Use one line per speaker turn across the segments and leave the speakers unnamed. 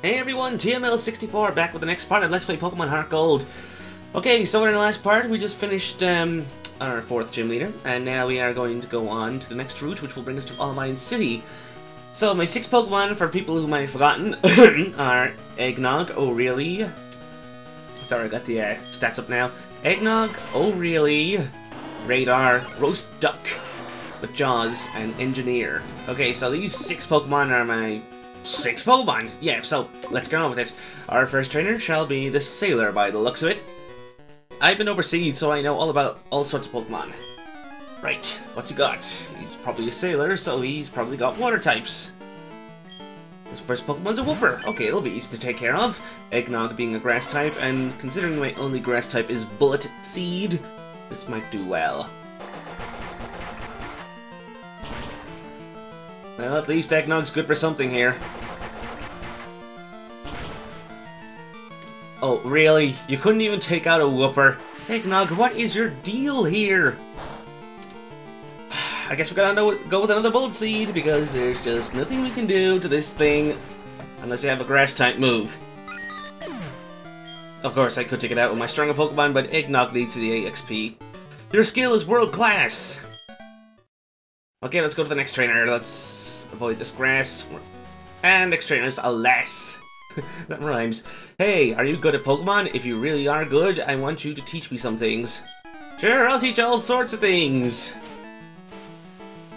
Hey everyone, TML64 back with the next part of Let's Play Pokemon Heart Gold. Okay, so in the last part we just finished our 4th gym leader, and now we are going to go on to the next route, which will bring us to Olivine City. So my 6 Pokemon, for people who might have forgotten, are Eggnog, O'Reilly. Sorry, I got the stats up now. Eggnog, O'Reilly, Radar, Roast Duck, with Jaws, and Engineer. Okay, so these 6 Pokemon are my 6 Pokemon! Yeah, so let's get on with it. Our first trainer shall be the Sailor by the looks of it. I've been overseas, so I know all about all sorts of Pokemon. Right, what's he got? He's probably a sailor, so he's probably got water types. His first Pokemon's a Wooper. Okay, it'll be easy to take care of. Eggnog being a grass type, and considering my only grass type is Bullet Seed, this might do well. Well, at least Eggnog's good for something here. Oh, really? You couldn't even take out a Wooper? Eggnog, what is your deal here? I guess we gotta go with another Bullet Seed, because there's just nothing we can do to this thing unless you have a Grass-type move. Of course, I could take it out with my stronger Pokemon, but Eggnog needs the EXP. Your skill is world-class! Okay, let's go to the next trainer. Let's avoid this grass. And next trainer's a less. That rhymes. Hey, are you good at Pokemon? If you really are good, I want you to teach me some things. Sure, I'll teach all sorts of things.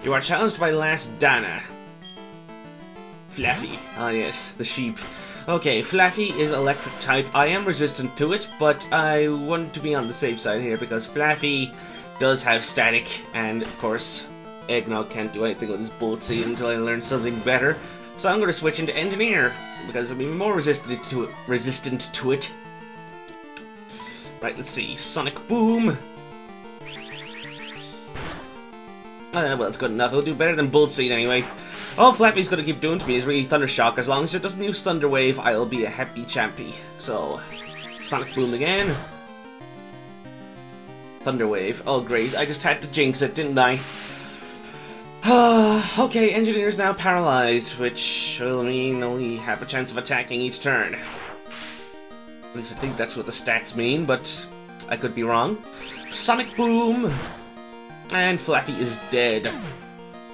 You are challenged by Last Dana. Flaffy. Ah yes, the sheep. Okay, Flaffy is electric type. I am resistant to it, but I want to be on the safe side here because Flaffy does have static, and of course, Eggnog can't do anything with his Bullet Seed until I learn something better. So I'm going to switch into Engineer, because I'll be more resistant to it. Right, let's see. Sonic Boom. Well, it's good enough. It'll do better than Bullet Seed anyway. All Flappy's going to keep doing to me is really Thunder Shock. As long as it doesn't use Thunder Wave, I'll be a happy champy. So, Sonic Boom again. Thunder Wave. Oh, great. I just had to jinx it, didn't I? Okay, Engineer's now paralyzed, which will mean only have a chance of attacking each turn. At least I think that's what the stats mean, but I could be wrong. Sonic Boom! And Flaffy is dead.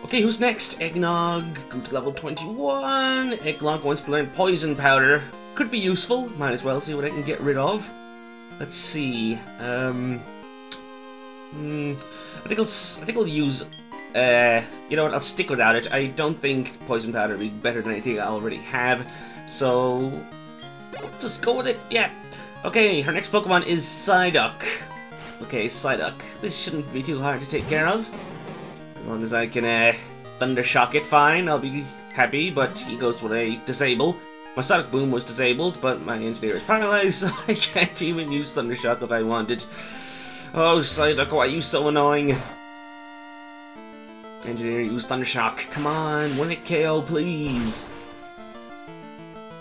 Okay, who's next? Eggnog, go to level 21. Eggnog wants to learn Poison Powder. Could be useful, might as well see what I can get rid of. Let's see, I think I'll use you know what, I'll stick without it. I don't think Poison Powder would be better than anything I already have, so I'll just go with it, yeah. Okay, her next Pokemon is Psyduck. Okay, Psyduck. This shouldn't be too hard to take care of. As long as I can Thunder Shock it, fine, I'll be happy, but he goes with a Disable. My Sonic Boom was disabled, but my Engineer is paralyzed, so I can't even use Thunder Shock if I wanted. Oh, Psyduck, why are you so annoying? Engineer, use Thunder Shock. Come on, 1-hit KO, please.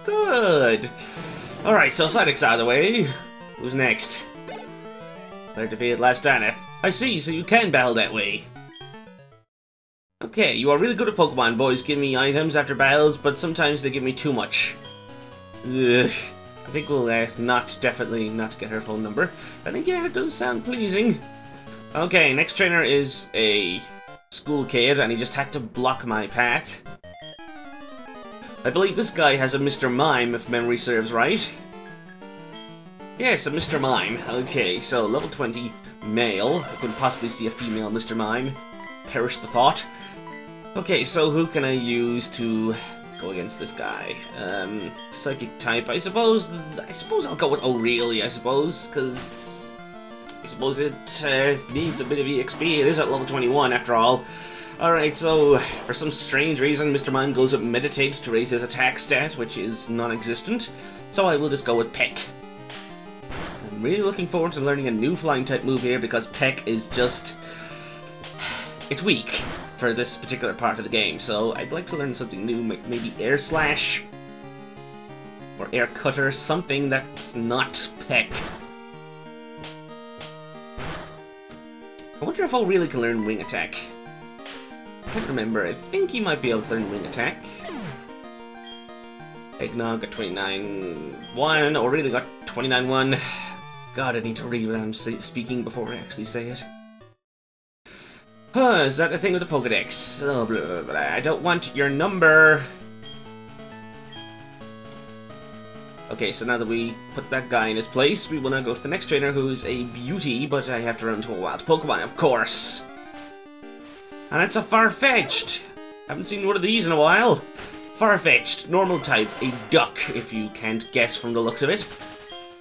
Good. Alright, so Psyduck's out of the way. Who's next? They're defeated Last Dana. I see, so you can battle that way. Okay, you are really good at Pokemon. Boys give me items after battles, but sometimes they give me too much. Ugh. I think we'll definitely not get her phone number. I think, yeah, it does sound pleasing. Okay, next trainer is a school kid, and he just had to block my path. I believe this guy has a Mr. Mime, if memory serves right. Yes, a Mr. Mime. Okay, so level 20, male. I couldn't possibly see a female Mr. Mime. Perish the thought. Okay, so who can I use to go against this guy? Psychic type, I suppose I'll go with O'Reilly, I suppose, because I suppose it needs a bit of EXP. It is at level 21 after all. Alright, so for some strange reason, Mr. Mime goes with Meditate to raise his attack stat, which is non-existent. So I will just go with Peck. I'm really looking forward to learning a new flying type move here because Peck is just... it's weak for this particular part of the game, so I'd like to learn something new, maybe Air Slash or Air Cutter, something that's not Peck. I wonder if O'Reilly can learn Wing Attack. I can't remember. I think he might be able to learn Wing Attack. Eggnog got 29-1. O'Reilly got 29-1. God, I need to read what I'm speaking before I actually say it. Huh, is that the thing with the Pokedex? Oh, blah, blah, blah. I don't want your number. Okay, so now that we put that guy in his place, we will now go to the next trainer, who's a beauty, but I have to run into a wild Pokemon, of course. And it's a Farfetch'd. Haven't seen one of these in a while. Farfetch'd, normal type, a duck, if you can't guess from the looks of it.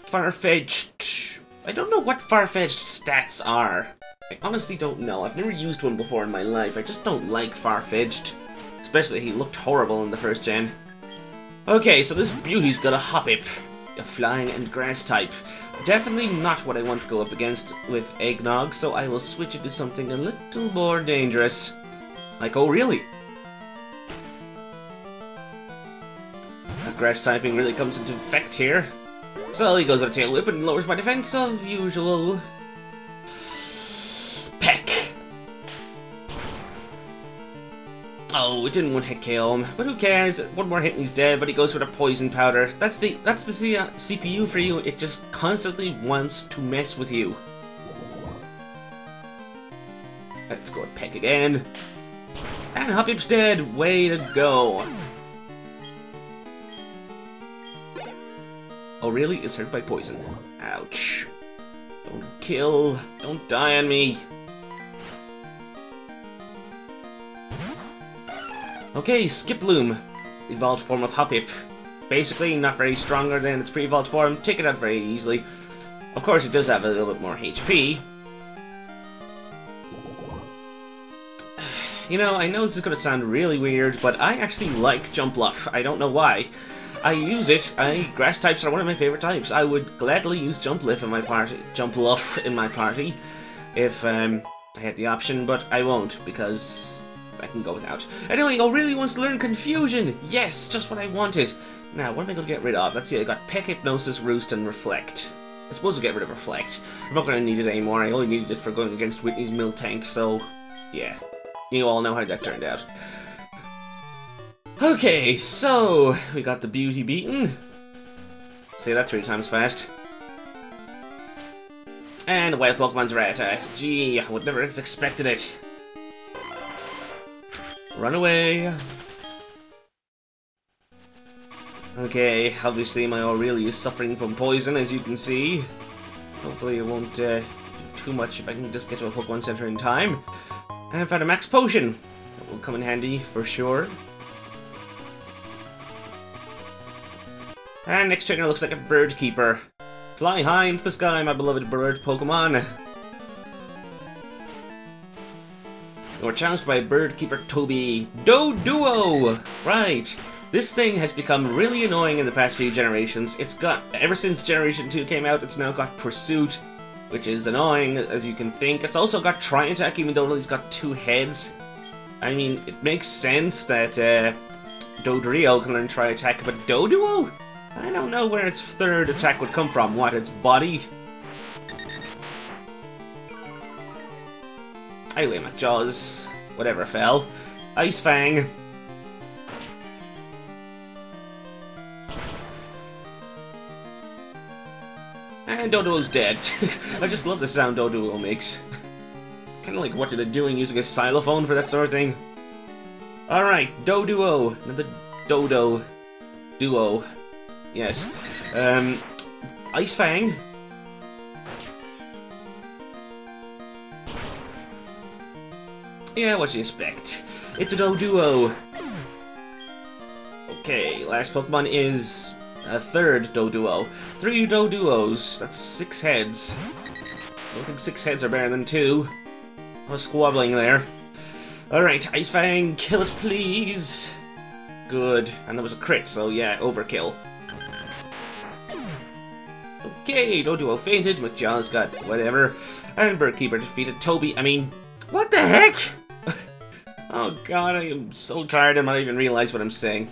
Farfetch'd. I don't know what Farfetch'd stats are. I honestly don't know. I've never used one before in my life. I just don't like Farfetch'd. Especially he looked horrible in the first gen. Okay, so this beauty's got a Hoppip, a flying and grass type. Definitely not what I want to go up against with Eggnog, so I will switch it to something a little more dangerous. Like, oh really? That grass typing really comes into effect here. So he goes with a Tail Whip and lowers my defense of usual. Peck. Oh, it didn't one-hit KO him, but who cares? One more hit and he's dead, but he goes with a Poison Powder. That's the CPU for you. It just constantly wants to mess with you. Let's go with Peck again. And Hoppip's dead. Way to go. Oh, really? Is hurt by poison. Ouch. Don't kill. Don't die on me. Okay, Skiploom. Evolved form of Hoppip. Basically, not very stronger than its pre-evolved form. Take it out very easily. Of course, it does have a little bit more HP. You know, I know this is going to sound really weird, but I actually like Jumpluff. I don't know why. I use it. Grass types are one of my favorite types. I would gladly use Jumpluff in my party, if I had the option, but I won't because I can go without. Anyway, I really wants to learn Confusion. Yes, just what I wanted. Now, what am I going to get rid of? Let's see. I got Peck, Hypnosis, Roost, and Reflect. I'm supposed to get rid of Reflect. I'm not going to need it anymore. I only needed it for going against Whitney's Miltank, so yeah. You all know how that turned out. Okay, so we got the beauty beaten. Say that 3 times fast. And the wild Pokemon's Rattata. Gee, I would never have expected it. Run away. Okay, obviously my Aurelia is suffering from poison, as you can see. Hopefully it won't do too much if I can just get to a Pokemon Center in time. And I found a Max Potion. That will come in handy for sure. And next trainer looks like a Bird Keeper. Fly high into the sky, my beloved bird Pokemon. You're challenged by Bird Keeper Toby. Doduo! Right. This thing has become really annoying in the past few generations. It's got, ever since Generation 2 came out, it's now got Pursuit, which is annoying, as you can think. It's also got Tri-Attack, even though it's got 2 heads. I mean, it makes sense that Dodrio can learn Tri-Attack, but Doduo? I don't know where its 3rd attack would come from. What, its body? Anyway, my Jaws. Whatever fell. Ice Fang. And Doduo's dead. I just love the sound Doduo makes. It's kind of like what they're doing using a xylophone for that sort of thing. Alright, Doduo. Another Dodo. Duo. Yes. Ice Fang. Yeah, what you expect. It's a Doduo. Okay, last Pokemon is a 3rd Doduo. 3 Doduos. That's 6 heads. I don't think 6 heads are better than 2. I was squabbling there. Alright, Ice Fang, kill it please. Good. And there was a crit, so yeah, overkill. Okay, Doduo fainted, McJaw's got whatever. And Birdkeeper defeated Toby. I mean, what the heck? Oh god, I am so tired I might even realize what I'm saying.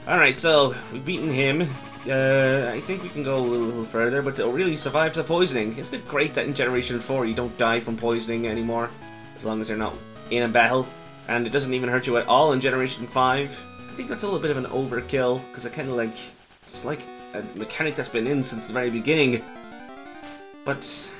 Alright, so we've beaten him. I think we can go a little further, but to really survive the poisoning. Isn't it great that in Generation 4 you don't die from poisoning anymore? As long as you're not in a battle. And it doesn't even hurt you at all in Generation 5. think that's a little bit of an overkill, because I kind of like... It's like a mechanic that's been in since the very beginning. But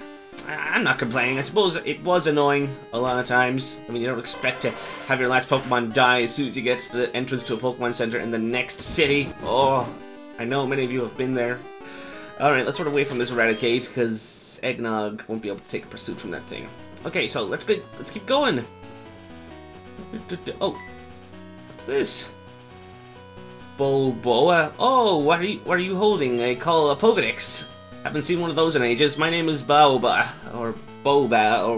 I'm not complaining. I suppose it was annoying a lot of times. I mean, you don't expect to have your last Pokemon die as soon as you get to the entrance to a Pokemon Center in the next city. Oh, I know many of you have been there. Alright, let's run away from this Eradicate, because Eggnog won't be able to take a pursuit from that thing. Okay, so let's keep going. Oh, what's this? Boa. Oh, what are you holding? I call a Pokedex. Haven't seen one of those in ages. My name is Boba, or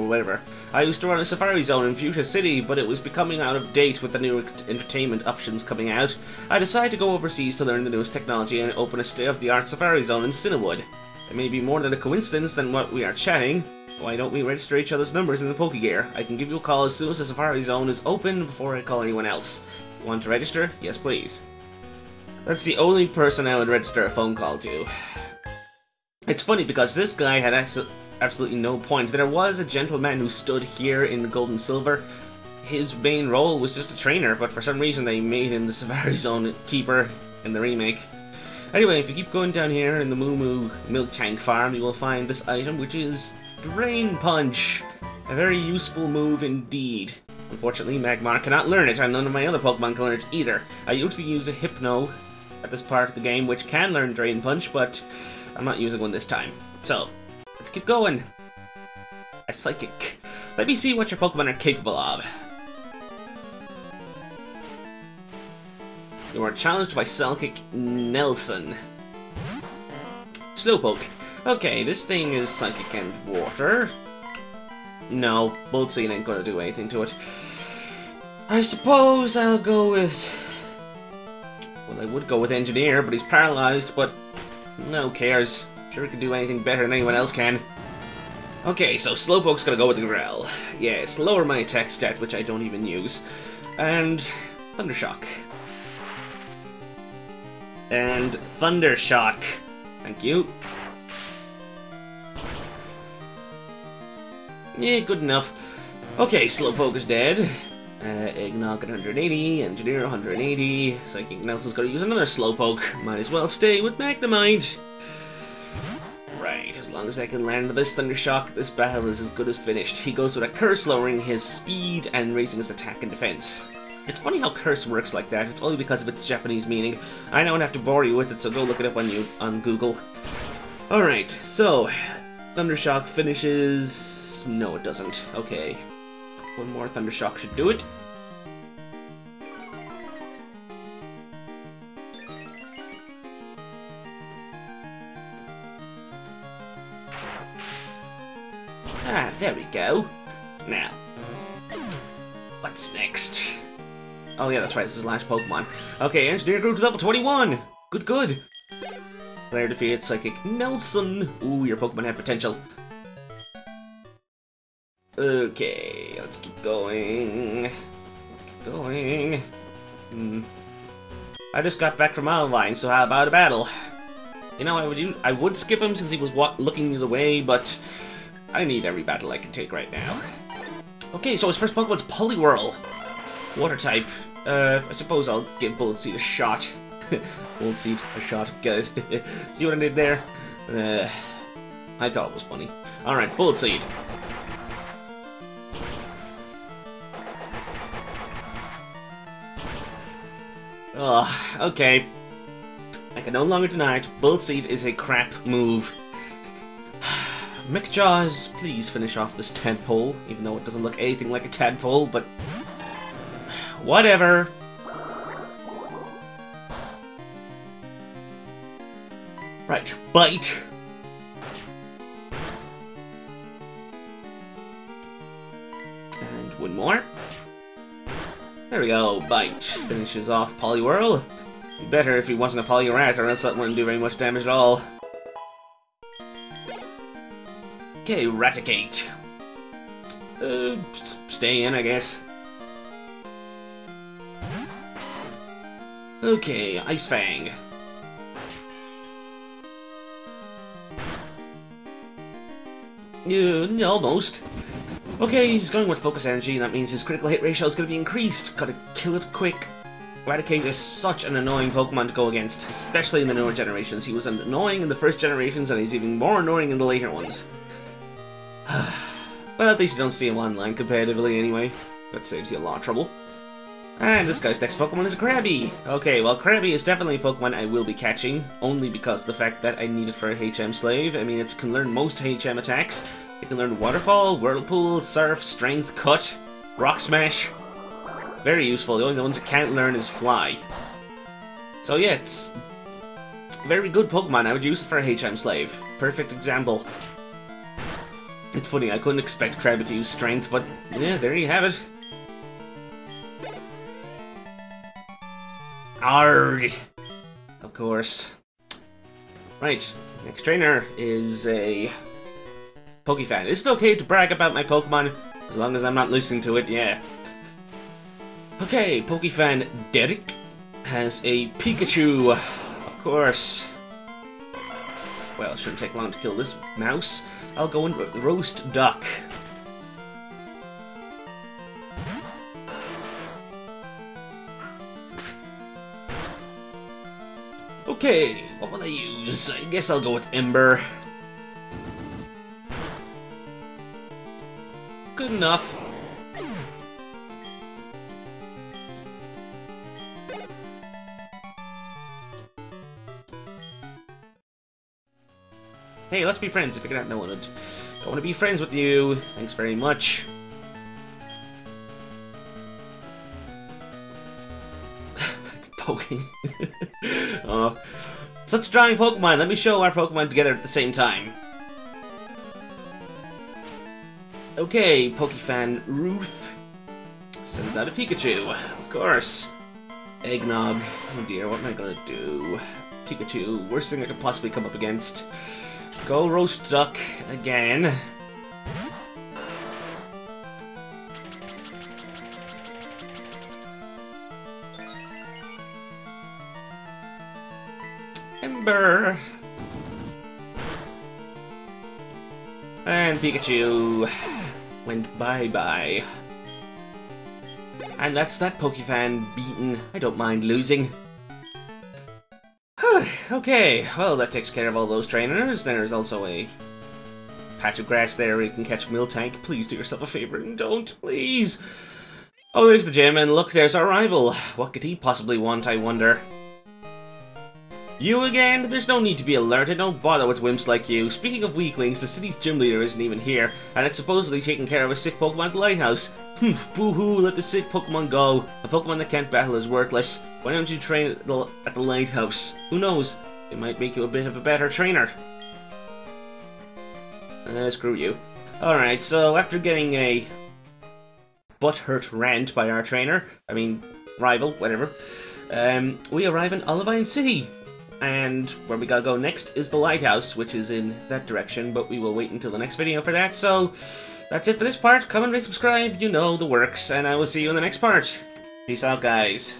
whatever. I used to run a Safari Zone in Fuchsia City, but it was becoming out of date with the new entertainment options coming out. I decided to go overseas to learn the newest technology and open a state-of-the-art Safari Zone in Cinnawood. It may be more than a coincidence than what we are chatting. Why don't we register each other's numbers in the Pokegear? I can give you a call as soon as the Safari Zone is open before I call anyone else. You want to register? Yes, please. That's the only person I would register a phone call to. It's funny because this guy had absolutely no point. There was a gentleman who stood here in Gold and Silver. His main role was just a trainer, but for some reason they made him the Safari Zone keeper in the remake. Anyway, if you keep going down here in the Moo Moo Milk Tank Farm, you will find this item, which is Drain Punch. A very useful move indeed. Unfortunately, Magmar cannot learn it, and none of my other Pokemon can learn it either. I usually use a Hypno at this part of the game, which can learn Drain Punch, but I'm not using one this time. So, let's keep going. A Psychic. Let me see what your Pokemon are capable of. You are challenged by Psychic Nelson. Slowpoke. Okay, this thing is Psychic and Water. No, Bullet Seed ain't gonna do anything to it. I suppose I'll go with... Well, I would go with Engineer, but he's paralyzed, but... No cares. Sure he can do anything better than anyone else can. Okay, so Slowpoke's gonna go with the Grell. Yes, lower my attack stat, which I don't even use. And... Thundershock. And Thundershock. Thank you. Yeah, good enough. Okay, Slowpoke is dead. Eggnog at 180, Engineer 180. Psychic Nelson's gonna use another Slowpoke. Might as well stay with Magnemite. Right, as long as I can land this Thundershock, this battle is as good as finished. He goes with a Curse, lowering his speed and raising his attack and defense. It's funny how Curse works like that. It's only because of its Japanese meaning. I don't have to bore you with it, so go look it up on Google. Alright, so... Thundershock finishes... No, it doesn't. Okay. One more Thundershock should do it. Ah, there we go. Now, what's next? Oh yeah, that's right, this is the last Pokemon. Okay, Engineer grew to level 21! Good, good! Player defeated Psychic Nelson. Ooh, your Pokemon have potential. Okay, let's keep going. Let's keep going. I just got back from Olivine, so how about a battle? You know, I would skip him since he was looking the way, but I need every battle I can take right now. Okay, so his first Pokemon's Poliwhirl. Water type. I suppose I'll give Bullet Seed a shot. Bullet Seed a shot. Get it? See what I did there? I thought it was funny. Alright, Bullet Seed. Ugh, okay. I can no longer deny it. Bullet Seed is a crap move. McJaws, please finish off this tadpole, even though it doesn't look anything like a tadpole, but... Whatever. Right, bite. And one more. There we go, bite. Finishes off Poliwhirl. Be better if he wasn't a Poliwrath, or else that wouldn't do very much damage at all. Okay, Raticate. Stay in, I guess. Okay, Ice Fang. Almost. Okay, he's going with Focus Energy, and that means his critical hit ratio is going to be increased. Gotta kill it quick. Raticate is such an annoying Pokemon to go against, especially in the newer generations. He was annoying in the first generations, and he's even more annoying in the later ones. Well, at least you don't see him online competitively anyway. That saves you a lot of trouble. And this guy's next Pokemon is a Krabby. Okay, well, Krabby is definitely a Pokemon I will be catching, only because of the fact that I need it for a HM Slave. I mean, it can learn most HM attacks. It can learn Waterfall, Whirlpool, Surf, Strength, Cut, Rock Smash. Very useful. The only ones it can't learn is Fly. So yeah, it's a very good Pokemon. I would use it for a HM Slave. Perfect example. It's funny, I couldn't expect Krabby to use Strength, but yeah, there you have it. Arrgh! Of course. Right, next trainer is a Pokefan. Is it okay to brag about my Pokemon? As long as I'm not listening to it, yeah. Okay, Pokefan Derek has a Pikachu. Of course. Well, it shouldn't take long to kill this mouse. I'll go in with Roast Duck. Okay, what will I use? I guess I'll go with Ember. Good enough. Hey, let's be friends. I figured out no one would. Don't want to be friends with you. Thanks very much. Poking. Oh, such strong Pokemon. Let me show our Pokemon together at the same time. Okay, Pokefan Ruth sends out a Pikachu. Of course. Eggnog. Oh dear, what am I gonna do? Pikachu, worst thing I could possibly come up against. Go Roast Duck again. Ember. And Pikachu went bye-bye. And that's that Pokefan beaten. I don't mind losing. Okay, well that takes care of all those trainers. There's also a patch of grass there where you can catch Miltank. Please do yourself a favor and don't, please. Oh, there's the gym, and look, there's our rival. What could he possibly want, I wonder? You again? There's no need to be alerted, don't bother with wimps like you. Speaking of weaklings, the city's gym leader isn't even here, and it's supposedly taking care of a sick Pokemon at the lighthouse. Boo-hoo, let the sick Pokemon go. A Pokemon that can't battle is worthless. Why don't you train at the lighthouse? Who knows? It might make you a bit of a better trainer. Screw you. Alright, so after getting a butthurt rant by our trainer, I mean, rival, whatever, we arrive in Olivine City. And where we gotta go next is the lighthouse, which is in that direction, but we will wait until the next video for that. So, that's it for this part. Comment, rate, subscribe, you know the works, and I will see you in the next part. Peace out, guys.